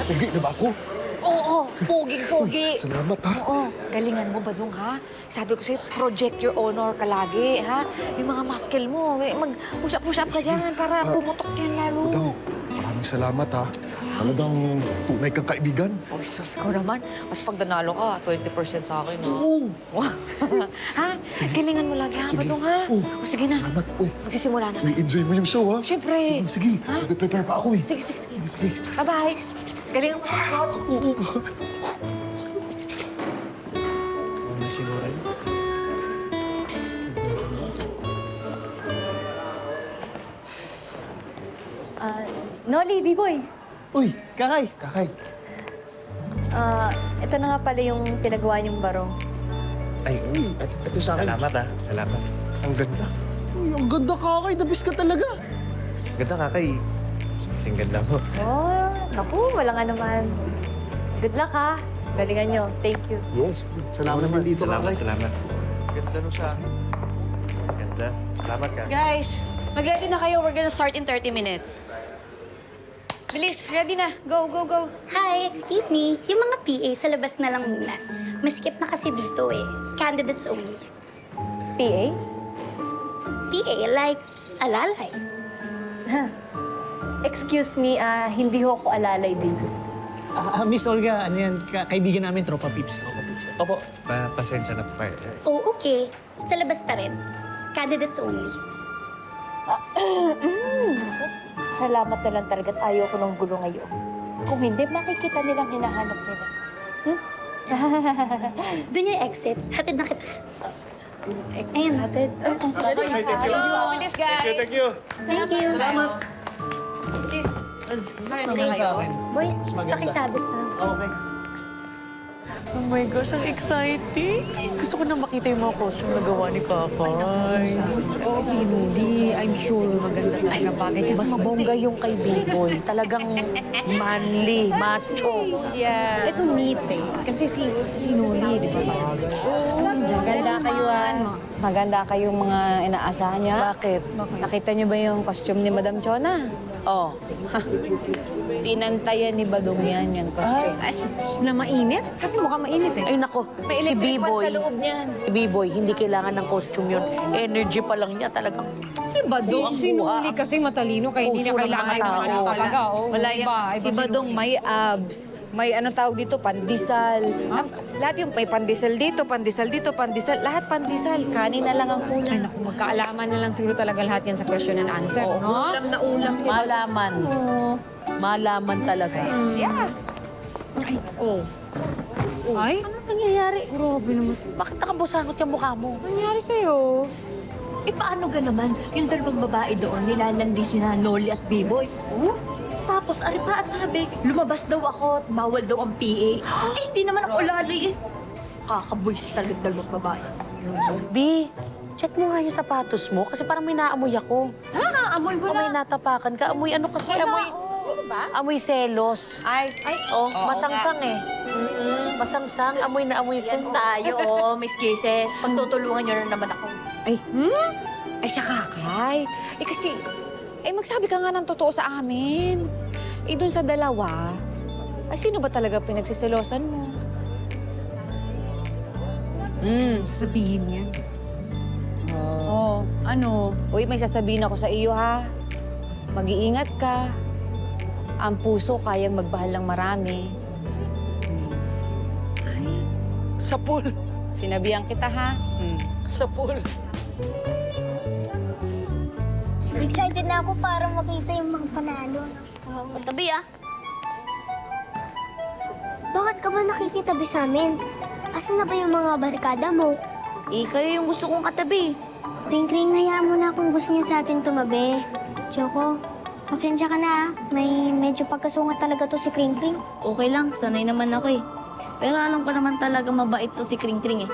Pogi na ba ako? Oo, pogi-pogi. Salamat, ha? Oo, galingan mo, Badong, ha? Sabi ko sa'yo, project your honor ka lagi, ha? Yung mga muscle mo, mag-push up ka dyan para pumutok yan lalo. Badang, maraming salamat, ha? Talagang tunay kang kaibigan. Oh, sus ko naman. Mas pag nanalo ka, 20% sa akin, ha? Oo. Ha? Galingan mo lagi, ha, Sige. Badong, ha? Oo. O, sige na. Salamat. Oh, Magsisimula na. i-enjoy mo yung show, ha? Siyempre. Sige, Ha? nag-prepare pa ako, eh. Sige, sige, sige. Sige. Bye-bye. Galingan mo sa plot. Oo. Ano siguro yun? Noli, B-boy. Uy, Kakay! Kakay! Ito na nga pala yung pinagawa niyong barong. Ay, ito sa akin. Salamat ah, salamat. Ang ganda. Uy, ang ganda, Kakay. Dabis ka talaga. Ganda, Kakay. Kasing ganda mo. Oh, naku, walang anuman. Good luck ha. Galingan niyo. Thank you. Yes. Salamat din dito, Salamat, Kakay. salamat. Ganda nung sa akin. Ganda. Salamat ka. Guys, mag-ready na kayo. We're gonna start in 30 minutes. Bilis, ready na. Go, go, go. Hi, excuse me. Yung mga PA sa labas na lang muna. Maskip na kasi dito eh. Candidates only. PA? PA, like alalay. Excuse me, hindi ho ako alalay dito. Miss Olga, ano yan? Kaibigan namin, tropa pips. Opo. Pasensya na po kayo. Oh, okay. Sa labas pa rin. Candidates only. Salamat na lang talaga at ayaw ko ng gulo ngayon. Kung hindi, makikita nilang hinahanap nila. Doon yung exit. Hatid na kita. Ayan. Hatid. Bilis, guys. Thank you. Thank you. Salamat. Bilis. Ano sa akin? Boys, Maganda. pakisabot na. Okay. Oh my gosh, ang exciting! Gusto ko na makita yung mga costume na gawa ni Kakay. Hindi, I'm sure maganda talaga bagay. Kasi Mas mabongga yung kay Biboy. Talagang manly, macho. Yeah. ito neat eh. Kasi si Noli, di ba? Maganda kayo, maganda kayong mga inaasahan niya. Bakit? Nakita niyo ba yung costume ni Madam Chona? Oh. Pinantayan ni Badong yan, yung costume. Ay, na mainit? Kasi mukhang mainit eh. Ay nako, May si electric fan Biboy. sa loob niyan. Si Biboy, hindi kailangan ng costume yun. Energy pa lang niya talagang. Si Badong, Si Noli kasi matalino kaya hindi niya kailangan ng ano talaga. Wala yan. Si Badong may abs. May ano tawag dito, pandesal. Lahat yung may pandesal dito, pandesal dito, pandesal. Lahat pandesal. Kanin na lang ang kulang. Ay, naku, magkaalaman na lang siguro talaga lahat yan sa question and answer, Oo. no? Ulam na ulam si Badong. Malaman. Malaman talaga. Yeah. Ay, oh. Ay? Ano nangyayari? Grabe naman. Bakit nakabusangot yung mukha mo? Nangyari sa'yo? Eh, paano ga naman? Yung dalawang babae doon, nilalandi sina Noli at B-Boy. Oh? Tapos, ari pa sabi, lumabas daw ako at bawal daw ang PA. Eh, hindi naman ako lalay eh. Kakabuisit talaga dalawang babae. B, check mo nga yung sapatos mo kasi parang may naamoy ako. Amoy Amoy natapakan ka. Amoy ano kasi? Amoy selos. Ay, Oh, Oo masangsang eh. Masangsang. Amoy na amoy ko. Yan tayo, Miss Cases. Pagtutulungan niyo na naman ako. ay, ay siya kakay. Eh kasi, magsabi ka nga ng totoo sa amin. Eh dun sa dalawa, ay sino ba talaga pinagsiselosan mo? Sasabihin niya. Oh, ano? Uy, may sasabihin ako sa iyo, ha? Mag-iingat ka. Ang puso kayang magmahal ng marami. Sa pool. Sinabihan kita, ha? Sa pool. Excited na ako para makita yung mga panalo. Tabi ah. Bakit ka ba nakikitabi sa amin? Asan na ba yung mga barkada mo? Eh, kayo yung gusto kong katabi. Kring-kring, hayaan mo na kung gusto niya sa atin tumabi. Choco, pasensya ka na ah. May medyo pagkasungat talaga to si Kring-kring. Okay lang, sanay naman ako eh. Pero alam ko naman talaga mabait to si Kring Kring eh.